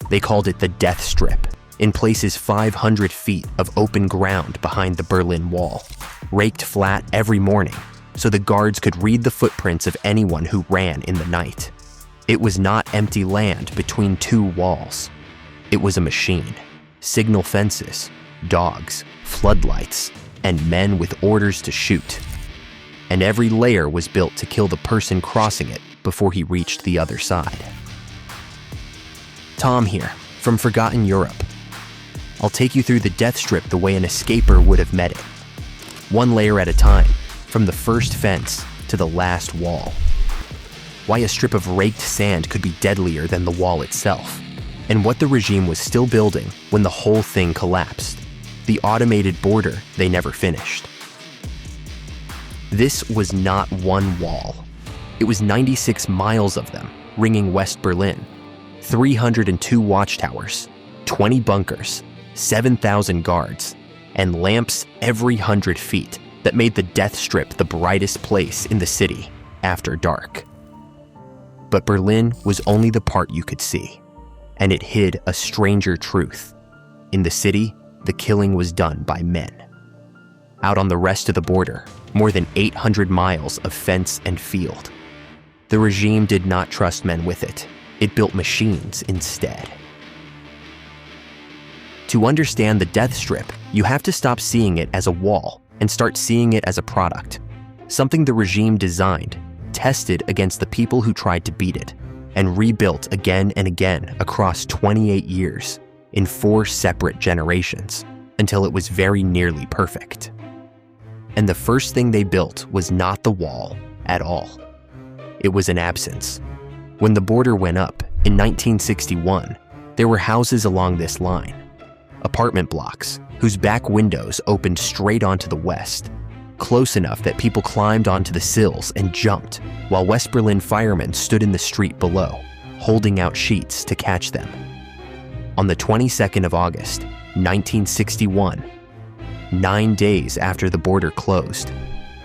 They called it the Death Strip, in places 500 feet of open ground behind the Berlin Wall, raked flat every morning so the guards could read the footprints of anyone who ran in the night. It was not empty land between two walls. It was a machine, signal fences, dogs, floodlights, and men with orders to shoot. And every layer was built to kill the person crossing it before he reached the other side. Tom here, from Forgotten Europe. I'll take you through the death strip the way an escaper would have met it. One layer at a time, from the first fence to the last wall. Why a strip of raked sand could be deadlier than the wall itself, and what the regime was still building when the whole thing collapsed, the automated border they never finished. This was not one wall. It was 96 miles of them, ringing West Berlin, 302 watchtowers, 20 bunkers, 7,000 guards, and lamps every 100 feet that made the death strip the brightest place in the city after dark. But Berlin was only the part you could see, and it hid a stranger truth. In the city, the killing was done by men. Out on the rest of the border, more than 800 miles of fence and field. The regime did not trust men with it. It built machines instead. To understand the death strip, you have to stop seeing it as a wall and start seeing it as a product, something the regime designed, tested against the people who tried to beat it, and rebuilt again and again across 28 years in 4 separate generations until it was very nearly perfect. And the first thing they built was not the wall at all. It was an absence. When the border went up in 1961, there were houses along this line, apartment blocks whose back windows opened straight onto the west, close enough that people climbed onto the sills and jumped, while West Berlin firemen stood in the street below, holding out sheets to catch them. On the 22nd of August, 1961, 9 days after the border closed,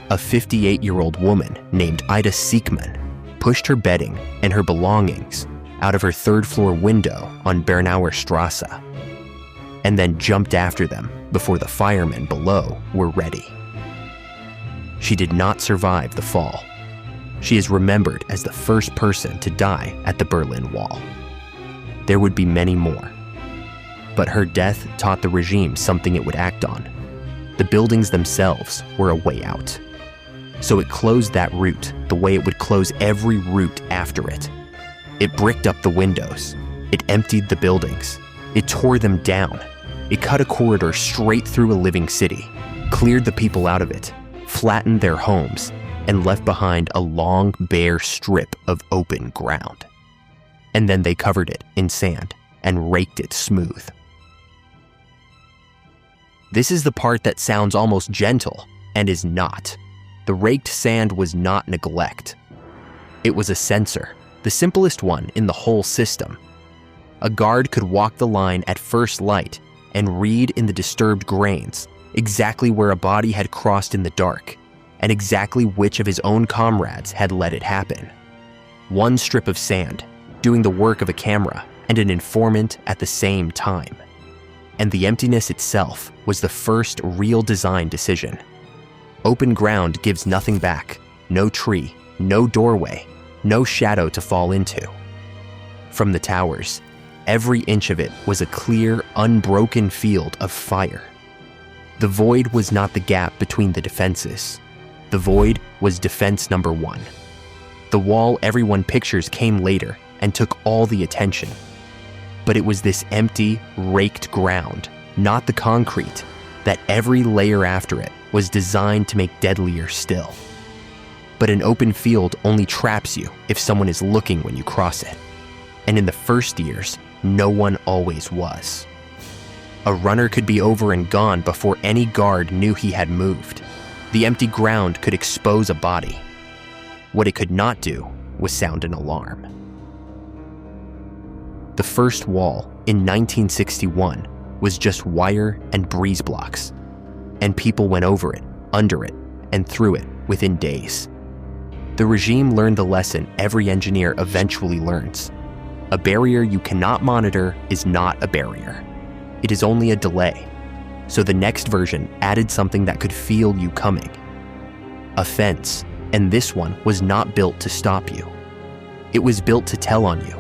a 58-year-old woman named Ida Siekmann pushed her bedding and her belongings out of her third-floor window on Bernauer Strasse, and then jumped after them before the firemen below were ready. She did not survive the fall. She is remembered as the first person to die at the Berlin Wall. There would be many more. But her death taught the regime something it would act on. The buildings themselves were a way out. So it closed that route the way it would close every route after it. It bricked up the windows. It emptied the buildings. It tore them down. It cut a corridor straight through a living city, cleared the people out of it, flattened their homes, and left behind a long, bare strip of open ground. And then they covered it in sand and raked it smooth. This is the part that sounds almost gentle and is not. The raked sand was not neglect. It was a sensor, the simplest one in the whole system. A guard could walk the line at first light and read in the disturbed grains exactly where a body had crossed in the dark and exactly which of his own comrades had let it happen. One strip of sand, doing the work of a camera and an informant at the same time. And the emptiness itself was the first real design decision. Open ground gives nothing back, no tree, no doorway, no shadow to fall into. From the towers, every inch of it was a clear, unbroken field of fire. The void was not the gap between the defenses. The void was defense number 1. The wall everyone pictures came later and took all the attention. But it was this empty, raked ground, not the concrete, that every layer after it was designed to make deadlier still. But an open field only traps you if someone is looking when you cross it. And in the first years, no one always was. A runner could be over and gone before any guard knew he had moved. The empty ground could expose a body. What it could not do was sound an alarm. The first wall in 1961 was just wire and breeze blocks, and people went over it, under it, and through it within days. The regime learned the lesson every engineer eventually learns. A barrier you cannot monitor is not a barrier. It is only a delay. So the next version added something that could feel you coming. A fence, and this one was not built to stop you. It was built to tell on you.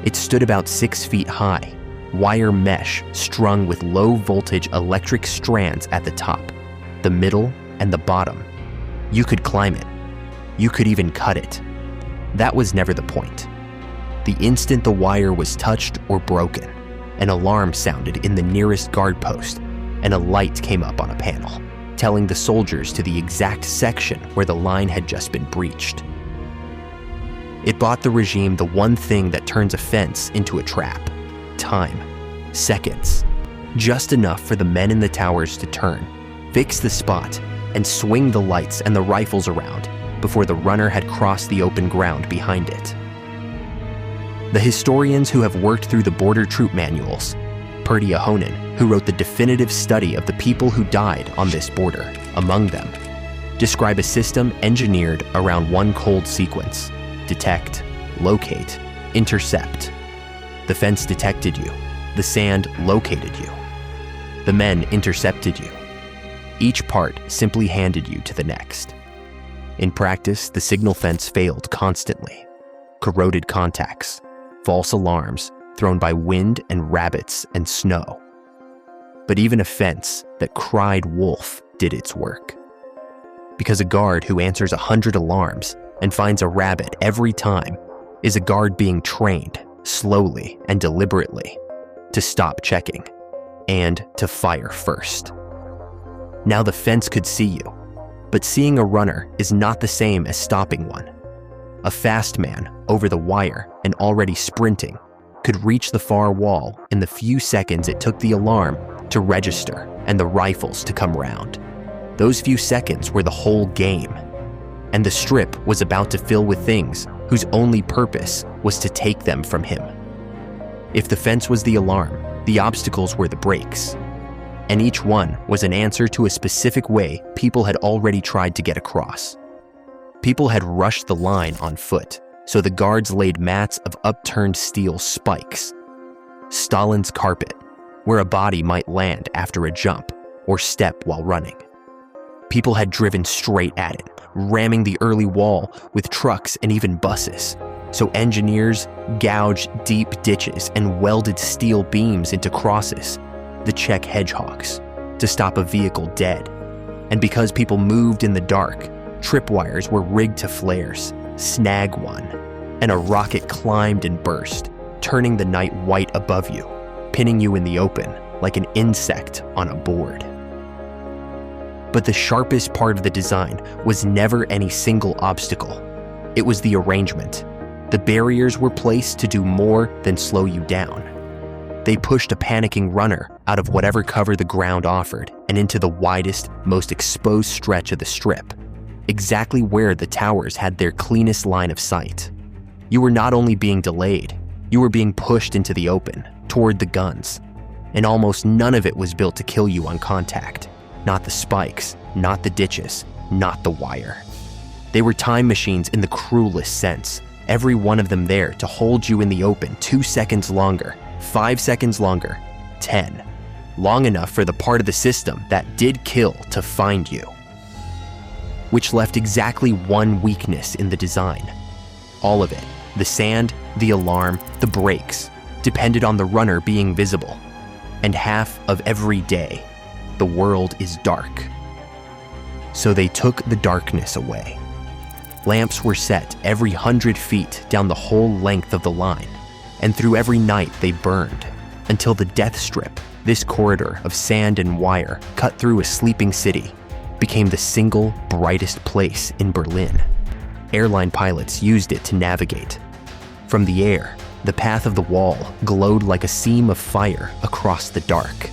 It stood about 6 feet high, wire mesh strung with low-voltage electric strands at the top, the middle, and the bottom. You could climb it. You could even cut it. That was never the point. The instant the wire was touched or broken, an alarm sounded in the nearest guard post, and a light came up on a panel, telling the soldiers to the exact section where the line had just been breached. It bought the regime the one thing that turns a fence into a trap: time. Seconds. Just enough for the men in the towers to turn, fix the spot, and swing the lights and the rifles around before the runner had crossed the open ground behind it. The historians who have worked through the border troop manuals, Pertti Ahonen, who wrote the definitive study of the people who died on this border, among them, describe a system engineered around one cold sequence: detect, locate, intercept. The fence detected you. The sand located you. The men intercepted you. Each part simply handed you to the next. In practice, the signal fence failed constantly. Corroded contacts, false alarms thrown by wind and rabbits and snow. But even a fence that cried wolf did its work. Because a guard who answers 100 alarms and finds a rabbit every time is a guard being trained slowly and deliberately to stop checking and to fire first. Now the fence could see you, but seeing a runner is not the same as stopping one. A fast man over the wire and already sprinting could reach the far wall in the few seconds it took the alarm to register and the rifles to come round. Those few seconds were the whole game, and the strip was about to fill with things whose only purpose was to take them from him. If the fence was the alarm, the obstacles were the brakes, and each one was an answer to a specific way people had already tried to get across. People had rushed the line on foot, so the guards laid mats of upturned steel spikes. Stalin's carpet, where a body might land after a jump or step while running. People had driven straight at it, ramming the early wall with trucks and even buses, so engineers gouged deep ditches and welded steel beams into crosses, the Czech hedgehogs, to stop a vehicle dead. And because people moved in the dark, tripwires were rigged to flares, snag one, and a rocket climbed and burst, turning the night white above you, pinning you in the open like an insect on a board. But the sharpest part of the design was never any single obstacle. It was the arrangement. The barriers were placed to do more than slow you down. They pushed a panicking runner out of whatever cover the ground offered and into the widest, most exposed stretch of the strip, exactly where the towers had their cleanest line of sight. You were not only being delayed, you were being pushed into the open, toward the guns, and almost none of it was built to kill you on contact. Not the spikes, not the ditches, not the wire. They were time machines in the cruelest sense, every one of them there to hold you in the open 2 seconds longer, 5 seconds longer, 10. Long enough for the part of the system that did kill to find you. Which left exactly one weakness in the design. All of it, the sand, the alarm, the brakes, depended on the runner being visible. And half of every day, the world is dark. So they took the darkness away. Lamps were set every 100 feet down the whole length of the line, and through every night they burned, until the death strip, this corridor of sand and wire cut through a sleeping city, became the single brightest place in Berlin. Airline pilots used it to navigate. From the air, the path of the wall glowed like a seam of fire across the dark.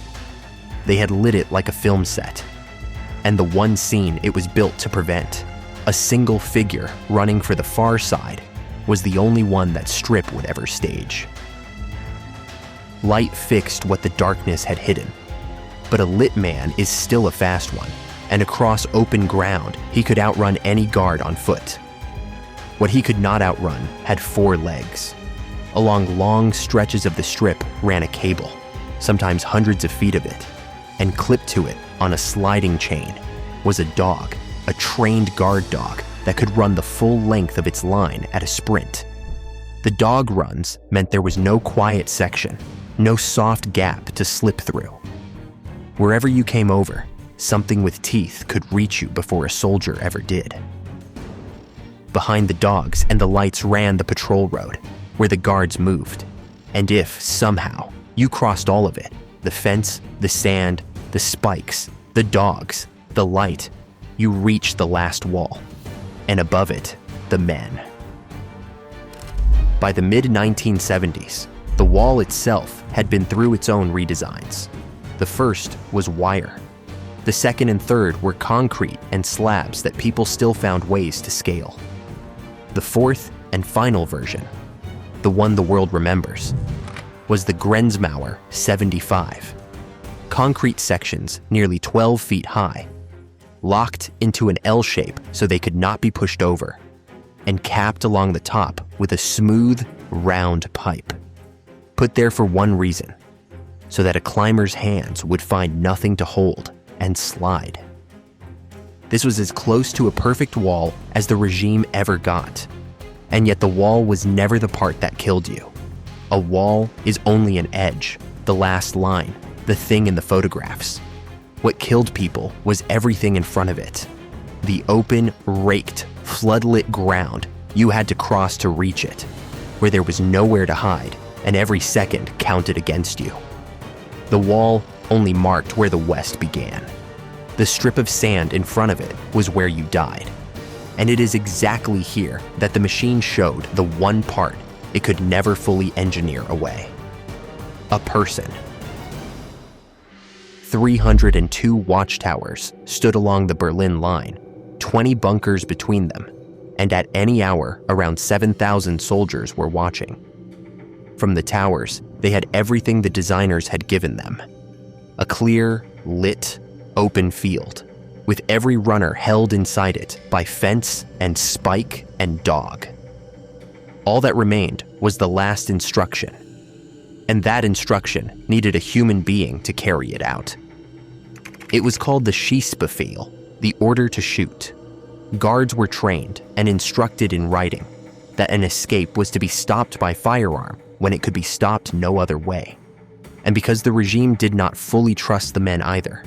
They had lit it like a film set, and the one scene it was built to prevent, a single figure running for the far side, was the only one that strip would ever stage. Light fixed what the darkness had hidden, but a lit man is still a fast one, and across open ground he could outrun any guard on foot. What he could not outrun had 4 legs. Along long stretches of the strip ran a cable, sometimes hundreds of feet of it, and clipped to it on a sliding chain was a dog, a trained guard dog that could run the full length of its line at a sprint. The dog runs meant there was no quiet section, no soft gap to slip through. Wherever you came over, something with teeth could reach you before a soldier ever did. Behind the dogs and the lights ran the patrol road, where the guards moved. And if, somehow, you crossed all of it, the fence, the sand, the spikes, the dogs, the light, you reached the last wall. And above it, the men. By the mid-1970s, the wall itself had been through its own redesigns. The first was wire. The second and third were concrete and slabs that people still found ways to scale. The fourth and final version, the one the world remembers, was the Grenzmauer 75. Concrete sections nearly 12 feet high, locked into an L shape so they could not be pushed over, and capped along the top with a smooth, round pipe. Put there for one reason, so that a climber's hands would find nothing to hold and slide. This was as close to a perfect wall as the regime ever got. And yet the wall was never the part that killed you. A wall is only an edge, the last line, the thing in the photographs. What killed people was everything in front of it. The open, raked, floodlit ground you had to cross to reach it, where there was nowhere to hide, and every second counted against you. The wall only marked where the West began. The strip of sand in front of it was where you died. And it is exactly here that the machine showed the one part it could never fully engineer away. A person. 302 watchtowers stood along the Berlin line, 20 bunkers between them, and at any hour, around 7,000 soldiers were watching. From the towers, they had everything the designers had given them. A clear, lit, open field, with every runner held inside it by fence and spike and dog. All that remained was the last instruction, and that instruction needed a human being to carry it out. It was called the Schießbefehl, the order to shoot. Guards were trained and instructed in writing that an escape was to be stopped by firearm when it could be stopped no other way. And because the regime did not fully trust the men either,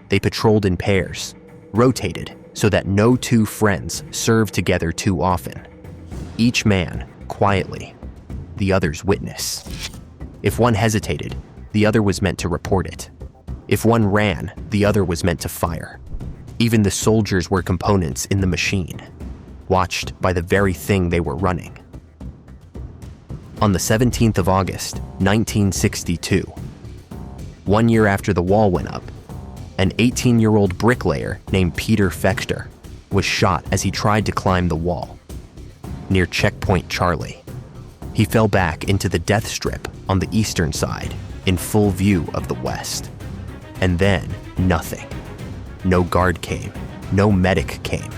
they patrolled in pairs, rotated so that no two friends served together too often. Each man, quietly, the other's witness. If one hesitated, the other was meant to report it. If one ran, the other was meant to fire. Even the soldiers were components in the machine, watched by the very thing they were running. On the 17th of August, 1962, 1 year after the wall went up, an 18-year-old bricklayer named Peter Fechter was shot as he tried to climb the wall. Near Checkpoint Charlie, he fell back into the death strip on the eastern side in full view of the west. And then, nothing. No guard came, no medic came.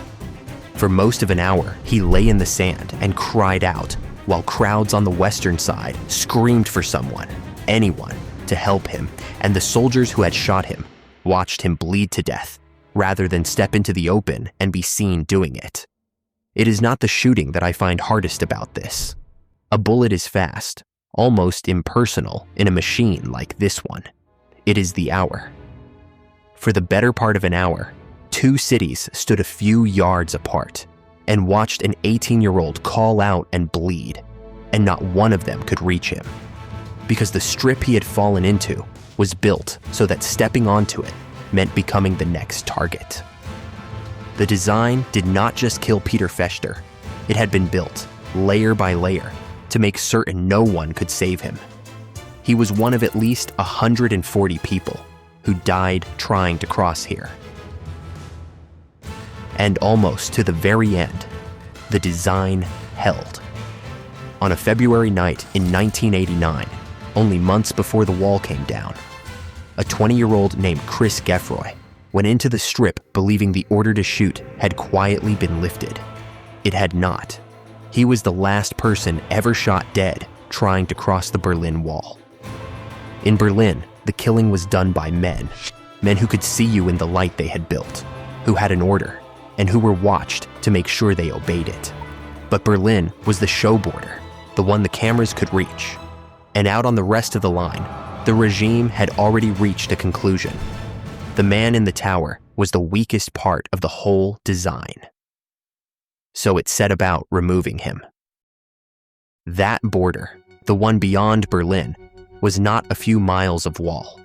For most of an hour, he lay in the sand and cried out, while crowds on the western side screamed for someone, anyone, to help him, and the soldiers who had shot him watched him bleed to death, rather than step into the open and be seen doing it. It is not the shooting that I find hardest about this. A bullet is fast, almost impersonal in a machine like this one. It is the hour. For the better part of an hour, two cities stood a few yards apart and watched an 18-year-old call out and bleed, and not one of them could reach him, because the strip he had fallen into was built so that stepping onto it meant becoming the next target. The design did not just kill Peter Fechter. It had been built, layer by layer, to make certain no one could save him. He was one of at least 140 people who died trying to cross here. And almost to the very end, the design held. On a February night in 1989, only months before the wall came down, a 20-year-old named Chris Geffroy went into the strip believing the order to shoot had quietly been lifted. It had not. He was the last person ever shot dead trying to cross the Berlin Wall. In Berlin, the killing was done by men who could see you in the light they had built, who had an order, and who were watched to make sure they obeyed it. But Berlin was the show border, the one the cameras could reach. And out on the rest of the line, the regime had already reached a conclusion. The man in the tower was the weakest part of the whole design. So it set about removing him. That border, the one beyond Berlin, was not a few miles of wall.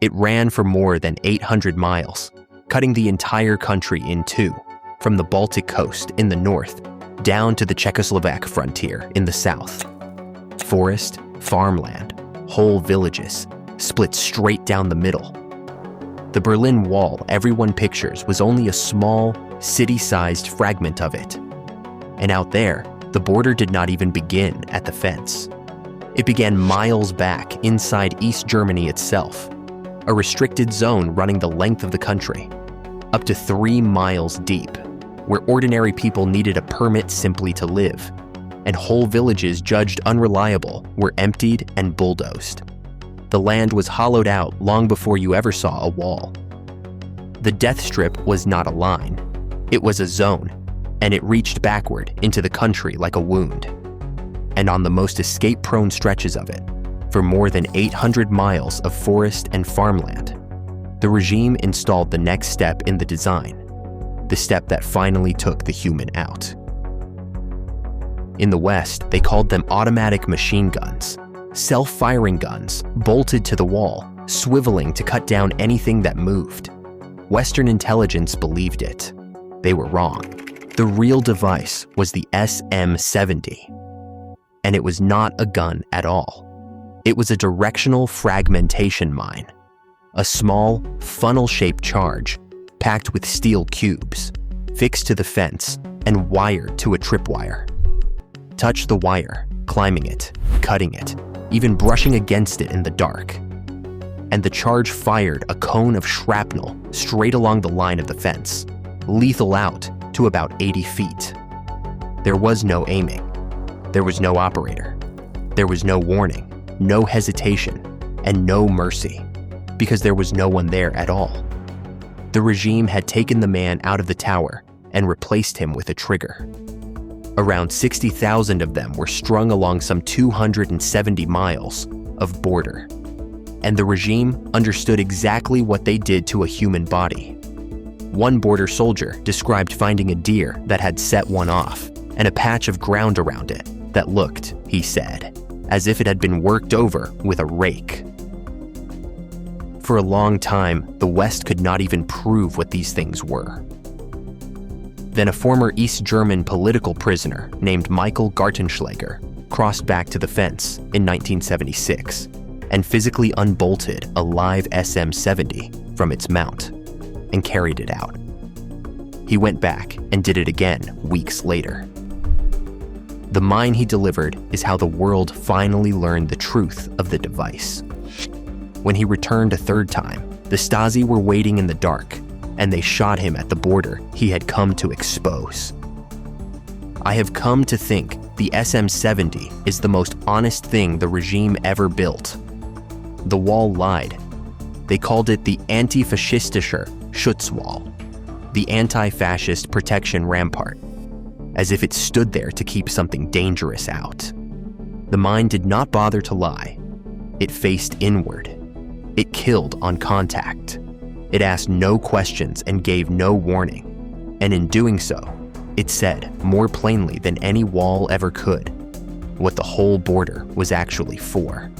It ran for more than 800 miles, cutting the entire country in two, from the Baltic coast in the north down to the Czechoslovak frontier in the south. Forest, farmland, whole villages, split straight down the middle. The Berlin Wall everyone pictures was only a small, city-sized fragment of it. And out there, the border did not even begin at the fence. It began miles back inside East Germany itself, a restricted zone running the length of the country, up to 3 miles deep, where ordinary people needed a permit simply to live, and whole villages judged unreliable were emptied and bulldozed. The land was hollowed out long before you ever saw a wall. The death strip was not a line. It was a zone, and it reached backward into the country like a wound. And on the most escape-prone stretches of it, for more than 800 miles of forest and farmland, the regime installed the next step in the design, the step that finally took the human out. In the West, they called them automatic machine guns, self-firing guns bolted to the wall, swiveling to cut down anything that moved. Western intelligence believed it. They were wrong. The real device was the SM-70. And it was not a gun at all. It was a directional fragmentation mine, a small, funnel-shaped charge packed with steel cubes, fixed to the fence and wired to a tripwire. Touch the wire, climbing it, cutting it, even brushing against it in the dark. And the charge fired a cone of shrapnel straight along the line of the fence, lethal out to about 80 feet. There was no aiming. There was no operator. There was no warning, no hesitation, and no mercy, because there was no one there at all. The regime had taken the man out of the tower and replaced him with a trigger. Around 60,000 of them were strung along some 270 miles of border. And the regime understood exactly what they did to a human body. One border soldier described finding a deer that had set one off and a patch of ground around it that looked, he said, as if it had been worked over with a rake. For a long time, the West could not even prove what these things were. Then a former East German political prisoner named Michael Gartenschläger crossed back to the fence in 1976 and physically unbolted a live SM-70 from its mount and carried it out. He went back and did it again weeks later. The mine he delivered is how the world finally learned the truth of the device. When he returned a third time, the Stasi were waiting in the dark, and they shot him at the border he had come to expose. I have come to think the SM-70 is the most honest thing the regime ever built. The wall lied. They called it the Anti-Faschistischer Schutzwall, the anti-fascist protection rampart, as if it stood there to keep something dangerous out. The mine did not bother to lie. It faced inward. It killed on contact. It asked no questions and gave no warning. And in doing so, it said more plainly than any wall ever could what the whole border was actually for.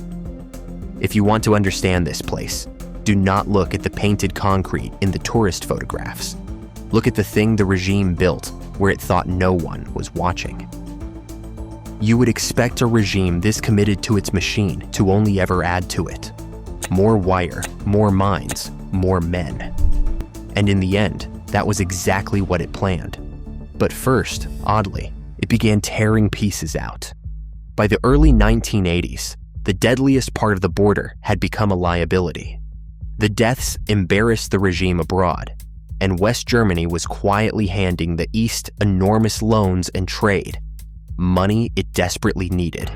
If you want to understand this place, do not look at the painted concrete in the tourist photographs. Look at the thing the regime built where it thought no one was watching. You would expect a regime this committed to its machine to only ever add to it. More wire, more mines, more men. And in the end, that was exactly what it planned. But first, oddly, it began tearing pieces out. By the early 1980s, the deadliest part of the border had become a liability. The deaths embarrassed the regime abroad, and West Germany was quietly handing the East enormous loans and trade, money it desperately needed.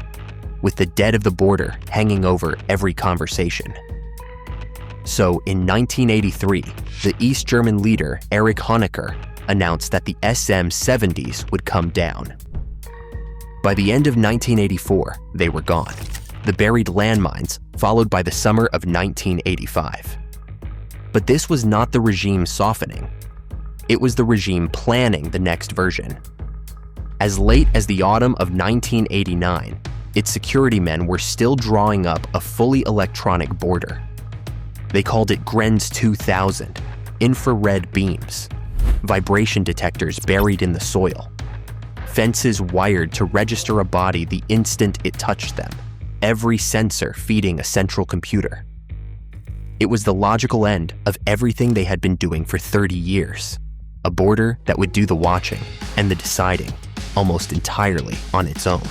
with the dead of the border hanging over every conversation. So in 1983, the East German leader Erich Honecker announced that the SM-70s would come down. By the end of 1984, they were gone, the buried landmines followed by the summer of 1985. But this was not the regime softening. It was the regime planning the next version. As late as the autumn of 1989, its security men were still drawing up a fully electronic border. They called it Grenz 2000, infrared beams, vibration detectors buried in the soil, fences wired to register a body the instant it touched them, every sensor feeding a central computer. It was the logical end of everything they had been doing for 30 years, a border that would do the watching and the deciding almost entirely on its own.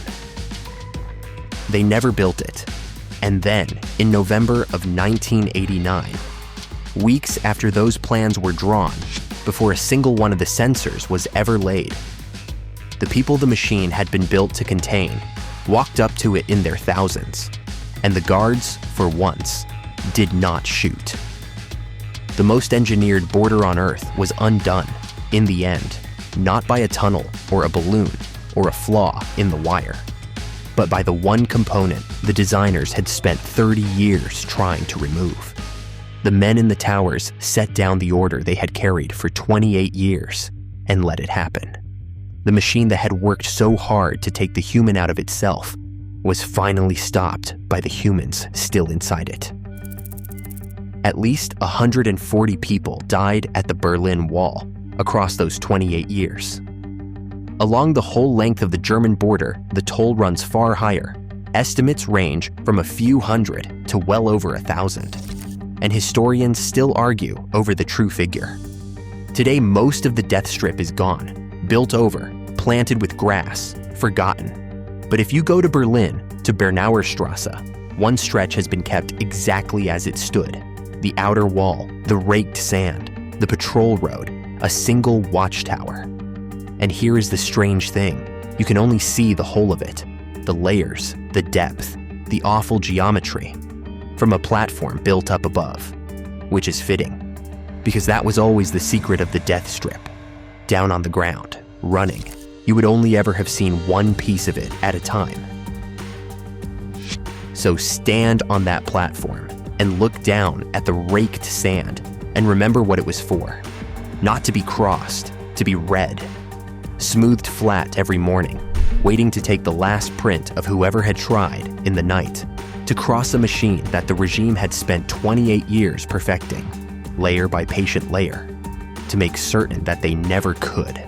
They never built it. And then, in November of 1989, weeks after those plans were drawn, before a single one of the sensors was ever laid, the people the machine had been built to contain walked up to it in their thousands, and the guards, for once, did not shoot. The most engineered border on Earth was undone, in the end, not by a tunnel or a balloon or a flaw in the wire, but by the one component the designers had spent 30 years trying to remove. The men in the towers set down the order they had carried for 28 years and let it happen. The machine that had worked so hard to take the human out of itself was finally stopped by the humans still inside it. At least 140 people died at the Berlin Wall across those 28 years. Along the whole length of the German border, the toll runs far higher. Estimates range from a few hundred to well over 1,000. And historians still argue over the true figure. Today, most of the death strip is gone, built over, planted with grass, forgotten. But if you go to Berlin, to Bernauer Strasse, one stretch has been kept exactly as it stood. The outer wall, the raked sand, the patrol road, a single watchtower. And here is the strange thing. You can only see the whole of it, the layers, the depth, the awful geometry, from a platform built up above, which is fitting, because that was always the secret of the death strip. Down on the ground, running, you would only ever have seen one piece of it at a time. So stand on that platform and look down at the raked sand and remember what it was for. Not to be crossed, to be read, smoothed flat every morning, waiting to take the last print of whoever had tried in the night to cross a machine that the regime had spent 28 years perfecting, layer by patient layer, to make certain that they never could.